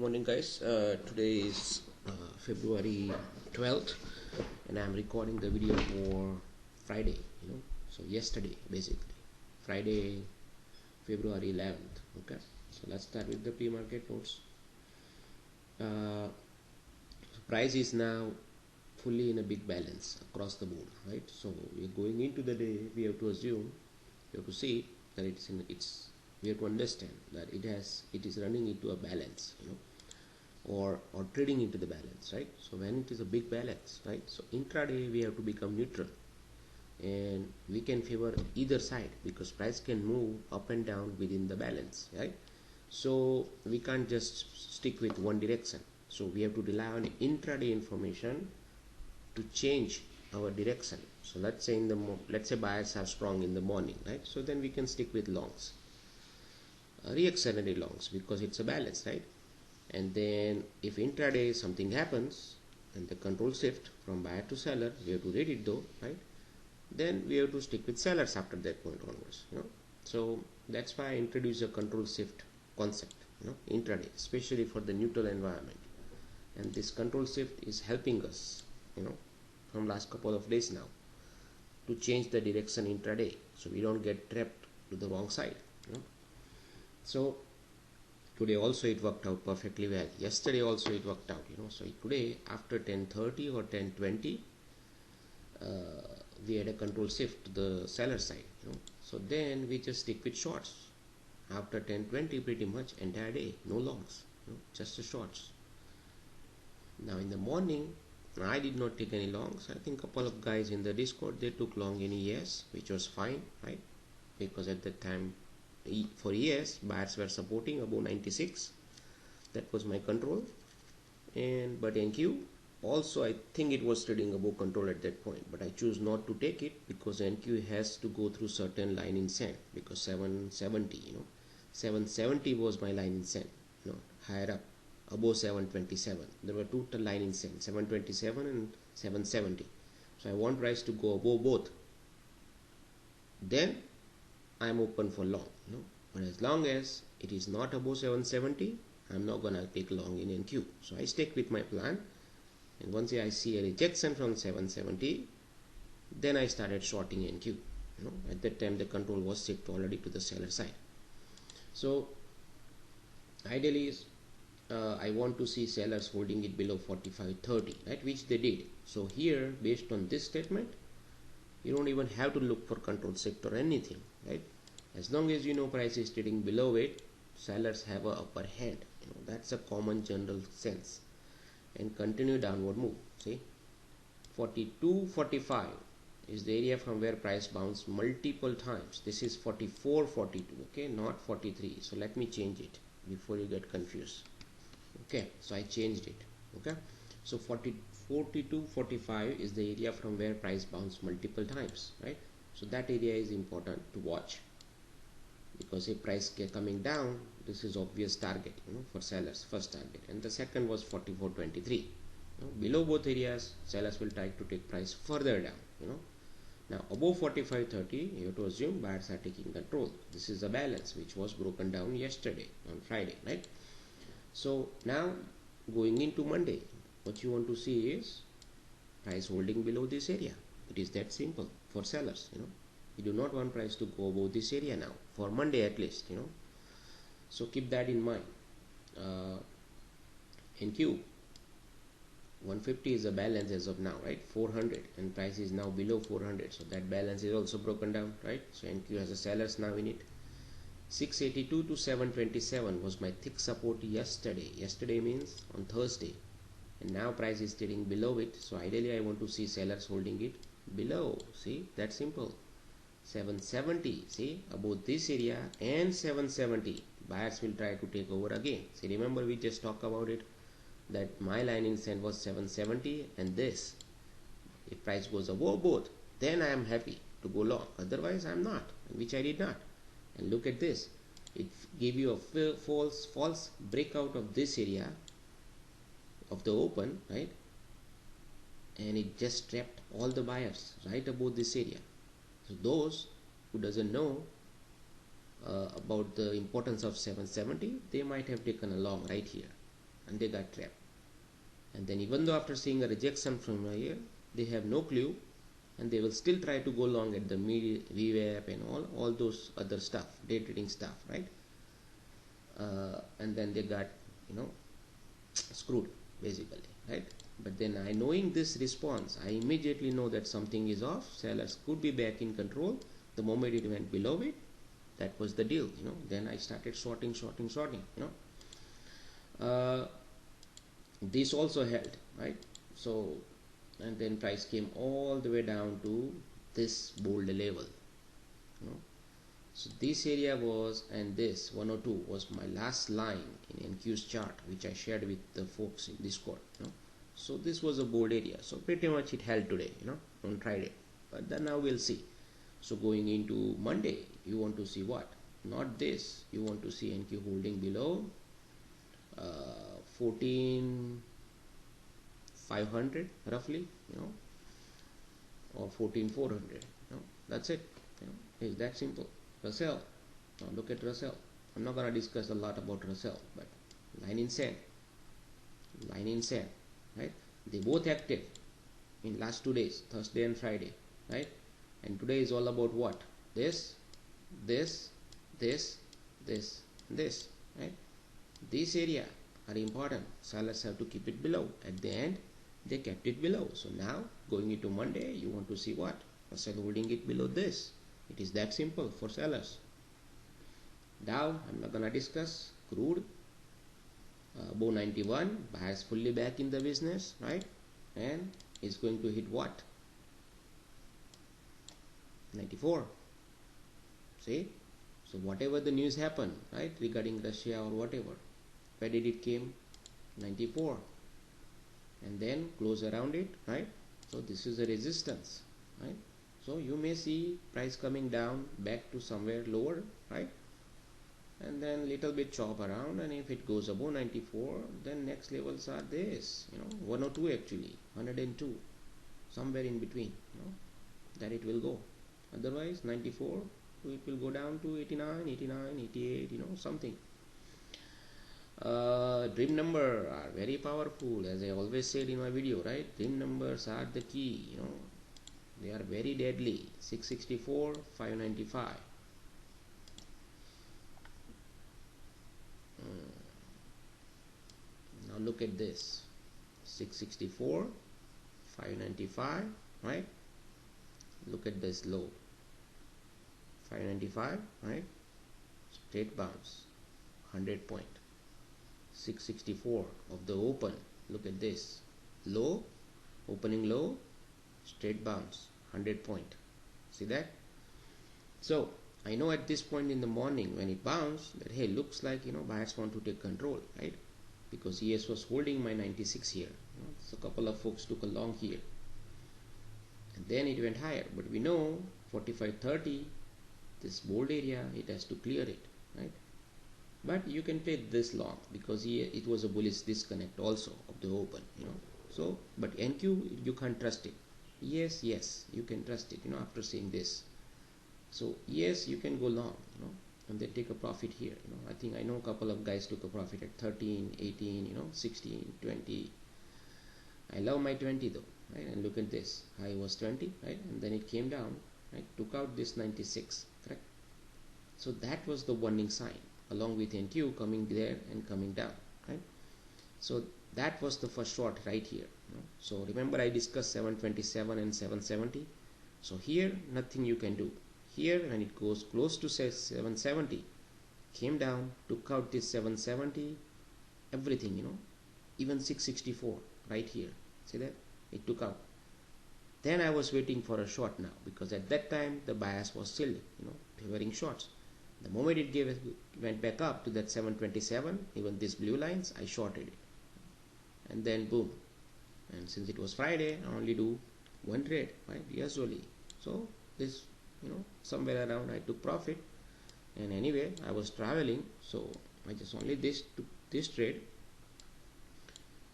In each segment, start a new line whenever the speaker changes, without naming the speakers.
Morning, guys. Today is February 12th, and I'm recording the video for Friday. So yesterday, basically, Friday, February 11th. Okay, so let's start with the pre-market notes. Price is now fully in a big balance across the board, right? So we're going into the day. We have to assume, we have to see that we have to understand that it is running into a balance, or trading into the balance, right? So when it is a big balance, right, so intraday we have to become neutral, and we can favor either side because price can move up and down within the balance, right? So we can't just stick with one direction, so we have to rely on intraday information to change our direction. So let's say buyers are strong in the morning, right? So then we can stick with longs, reactionary longs, because it's a balance, right? And then if intraday something happens and the control shift from buyer to seller, we have to read it though, right? Then we have to stick with sellers after that point onwards, so that's why I introduce a control shift concept, intraday, especially for the neutral environment. And this control shift is helping us, from last couple of days now, to change the direction intraday, so we don't get trapped to the wrong side. So today also it worked out perfectly well. Yesterday also it worked out, so today after 10:30 or 10:20 we had a control shift to the seller side, so then we just stick with shorts after 10:20 pretty much entire day, no longs, just the shorts. Now in the morning I did not take any longs. I think a couple of guys in the Discord, they took long in ES, which was fine, right? Because at that time for ES buyers were supporting above 96. That was my control. But NQ also, I think it was trading above control at that point, but I choose not to take it because NQ has to go through certain line in sand, because 770 770 was my line in sand, higher up above 727. There were two line in sand, 727 and 770. So I want price to go above both, then I'm open for long, but as long as it is not above 770, I'm not gonna take long in NQ. So I stick with my plan, and once I see a rejection from 770, then I started shorting NQ. At that time the control was shipped already to the seller side. So ideally I want to see sellers holding it below 45.30, right, which they did. So here, based on this statement, you don't even have to look for control shift or anything, right? As long as price is trading below it, sellers have a upper hand, that's a common general sense, and continue downward move. See, 42.45 is the area from where price bounced multiple times. This is 44.42, okay, not 43. So let me change it before you get confused. Okay, so I changed it. Okay, so 42.45 is the area from where price bounced multiple times, right? So that area is important to watch, because if price coming down, this is obvious target, for sellers, first target. And the second was 44.23. Below both areas, sellers will try to take price further down. Now above 45.30, you have to assume buyers are taking control. This is a balance which was broken down yesterday on Friday, right? So now going into Monday, what you want to see is price holding below this area. It is that simple for sellers. You do not want price to go above this area now, for Monday at least, so keep that in mind. NQ 150 is a balance as of now, right? 400, and price is now below 400, so that balance is also broken down, right? So NQ has a sellers now in it. 682 to 727 was my thick support yesterday means on Thursday, and now price is trading below it. So ideally I want to see sellers holding it below. See, that's simple. 770, see, above this area, and 770 buyers will try to take over again. See, remember we just talked about it, that my line in sand was 770, and this, if price goes above both, then I am happy to go long, otherwise I'm not, which I did not. And look at this, it gave you a false breakout of this area of the open, right? And it just trapped all the buyers right above this area. So those who doesn't know about the importance of 770, they might have taken a long right here. and they got trapped. And then even though after seeing a rejection from here, they have no clue, and they will still try to go long at the VWAP and all those other stuff, day trading stuff, right? And then they got, you know, screwed basically, right? But then knowing this response, I immediately know that something is off. Sellers could be back in control. The moment it went below it, that was the deal, you know. Then I started shorting, you know. This also held, right? So, and then price came all the way down to this bold level, you know. So this area was, and this 102 was my last line in NQ's chart, which I shared with the folks in Discord, you know. So this was a bold area. So pretty much it held today, you know, on Friday. But then now we'll see. So going into Monday, you want to see what? Not this. You want to see NQ holding below 14,500 roughly, you know, or 14,400. You know, that's it. You know, it's that simple. Russell. Now look at Russell. I'm not gonna discuss a lot about Russell, but line in sand, right? They both active in last 2 days, Thursday and Friday, right? And today is all about what? This, right? This area are important. Sellers have to keep it below. At the end, they kept it below. So now going into Monday, you want to see what? Russell holding it below this. It is that simple for sellers. Dow, I'm not gonna discuss. Crude, Bow 91, buyers fully back in the business, right? And it's going to hit what? 94. See? So whatever the news happened, right, regarding Russia or whatever, where did it came? 94. And then close around it, right? So this is a resistance, right? So you may see price coming down back to somewhere lower, right? And then little bit chop around, and if it goes above 94, then next levels are this, you know, 102 actually, 102, somewhere in between, you know, that it will go. Otherwise 94, it will go down to 89, 88, you know, something. Dream number are very powerful, as I always said in my video, right? Dream numbers are the key, you know, they are very deadly. 664, 595. Now look at this, 664, 595, right? Look at this low, 595, right? Straight bounce, 100 point. 664 of the open. Look at this, low, opening low, straight bounce, 100 point. See that? So I know at this point in the morning when it bounced that, hey, looks like, you know, buyers want to take control, right? Because ES was holding my 96 here, you know, so a couple of folks took a long here, and then it went higher. But we know 45.30, this bold area, it has to clear it, right? But you can take this long because it was a bullish disconnect also of the open, you know. So but NQ, you can't trust it. Yes, you can trust it, you know, after seeing this. So yes, you can go long, you know, and then take a profit here, you know. I think I know a couple of guys took a profit at 13, 18, you know, 16, 20. I love my 20 though, right? And look at this, high was 20, right? And then it came down, right? Took out this 96, correct? So that was the warning sign, along with NQ coming there and coming down, right? So that was the first short right here, you know? So remember I discussed 727 and 770. So here nothing you can do. Here when it goes close to say 770, came down, took out this 770, everything, you know, even 664 right here, see that, it took out. Then I was waiting for a short now, because at that time the bias was still, you know, favoring shorts. The moment it went back up to that 727, even these blue lines, I shorted it, and then boom. And since it was Friday, I only do one trade, right? Usually, so this, you know, somewhere around I took profit. And anyway, I was traveling, so I just only took this trade,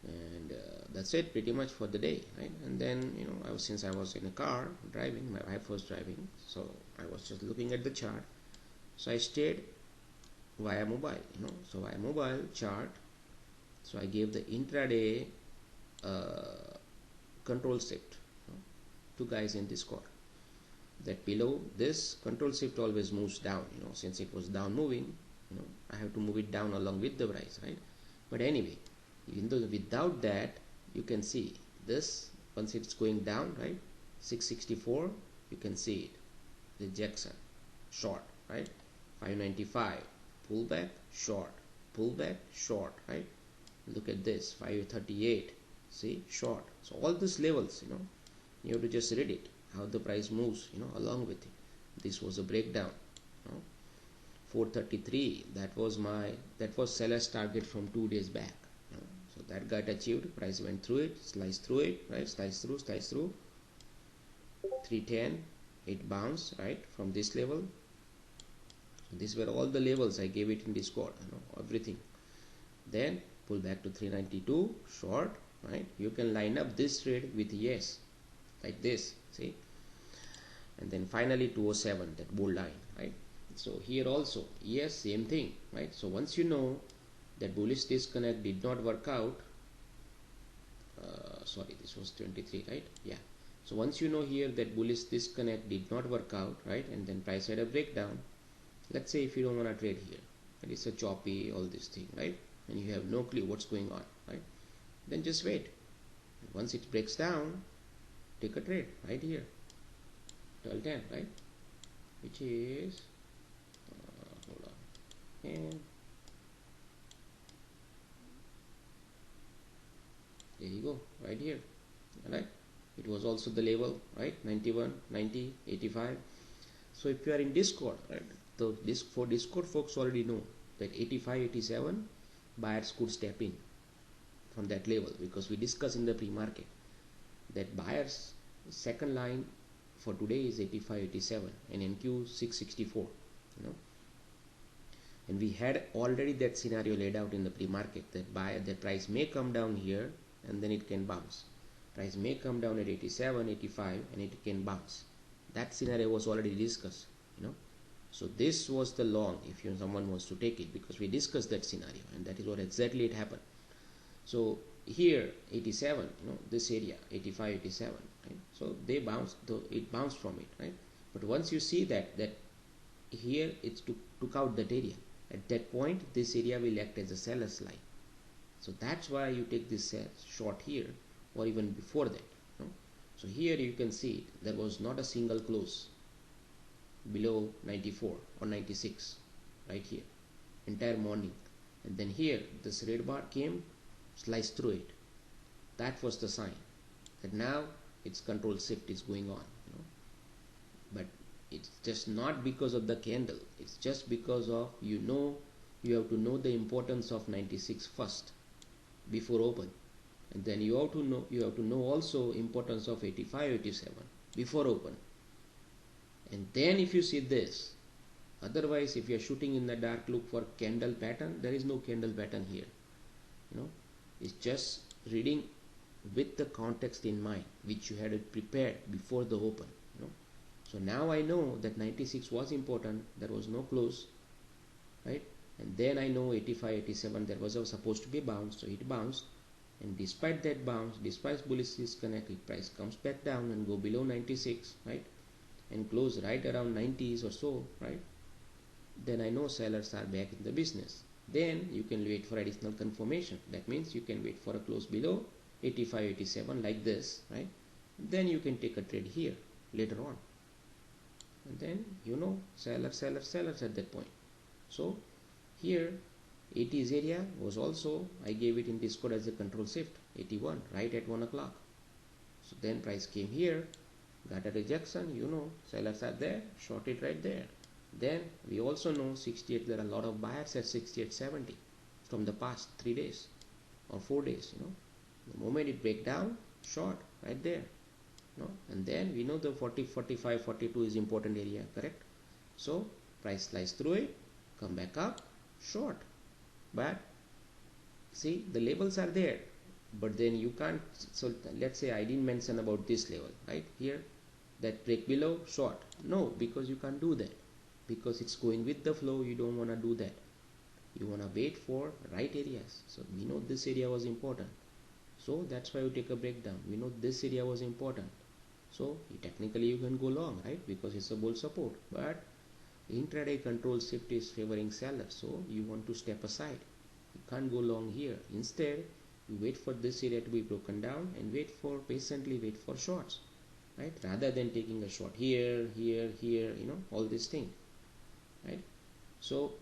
and that's it pretty much for the day, right? And then, you know, since I was in a car driving, my wife was driving, so I was just looking at the chart. So I stayed via mobile, you know. So via mobile chart, So I gave the intraday control shift to guys in Discord, that below this control shift always moves down, since it was down moving, I have to move it down along with the price, right? But anyway, even though without that, you can see this, once it's going down, right, 664, you can see it, rejection, short, right, 595, pullback, short, pullback, short, right? Look at this, 538, see, short. So all these levels, you have to just read it, how the price moves, along with it. This was a breakdown, 433, that was seller's target from 2 days back, so that got achieved. Price went through it, sliced through it, right, sliced through 310, it bounced, right, from this level. So these were all the levels I gave it in Discord, everything. Then pull back to 392, short, right? You can line up this trade with yes, like this, see? And then finally 207, that bold line, right? So here also, yes, same thing, right? So once you know that bullish disconnect did not work out, sorry, this was 23, right? Yeah. So once you know here that bullish disconnect did not work out, right? And then price had a breakdown. Let's say if you don't want to trade here, and it's a choppy, all this thing, right? And you have no clue what's going on, right? Then just wait. Once it breaks down, take a trade right here, 1210, right? Which is, hold on, and there you go, right here, right? It was also the level, right? 91, 90, 85. So if you are in Discord, right? So for Discord folks already know that 85, 87 buyers could step in from that level, because we discussed in the pre-market that buyers second line for today is 85, 87 and NQ 664, and we had already that scenario laid out in the pre-market, that the price may come down here and then it can bounce. Price may come down at 87, 85 and it can bounce. That scenario was already discussed, So this was the long, if someone wants to take it, because we discussed that scenario, and that is what exactly it happened. So here 87, this area 85, 87, right? So they bounced, it bounced from it, right? But once you see that here it's took out that area, at that point this area will act as a seller's line. So that's why you take this short here, or even before that. So here you can see it, there was not a single close below 94 or 96 right here, entire morning. And then here this red bar came, sliced through it. That was the sign that now its control shift is going on, but it's just not because of the candle, it's just because of, you have to know the importance of 96 first before open, and then you have to know also importance of 85, 87 before open. And then if you see this, otherwise if you are shooting in the dark, look for candle pattern. There is no candle pattern here, it's just reading with the context in mind, which you had prepared before the open. So now I know that 96 was important, there was no close, right? And then I know 85, 87, there was supposed to be bounce, so it bounced, and despite that bounce, despite bullish disconnect, price comes back down and go below 96, right, and close right around 90s or so, right? Then I know sellers are back in the business. Then you can wait for additional confirmation. That means you can wait for a close below 85, 87 like this, right? Then you can take a trade here later on, and then sellers at that point. So here 80s area was also, I gave it in Discord as a control shift, 81 right at 1 o'clock. So then price came here, got a rejection, sellers are there, shorted right there. Then we also know 68, there are a lot of buyers at 68, 70 from the past 3 days or 4 days. The moment it break down, short right there, and then we know the 40, 45, 42 is important area, correct? So price slice through it, come back up, short. But see, the levels are there, but then you can't. So let's say I didn't mention about this level right here, that break below, short. No, because you can't do that, because it's going with the flow. You don't want to do that. You want to wait for right areas. So we know this area was important, so that's why you take a breakdown. We know this area was important, so technically you can go long, right, because it's a bull support. But intraday control shift is favoring sellers, so you want to step aside. You can't go long here. Instead, you wait for this area to be broken down and patiently wait for shorts, right, rather than taking a short here, all these things, right? So,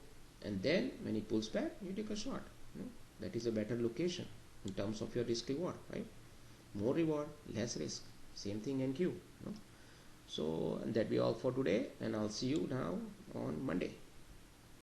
and then when it pulls back, you take a short. That is a better location in terms of your risk reward, right? More reward, less risk. Same thing NQ. So that be all for today, and I'll see you now on Monday.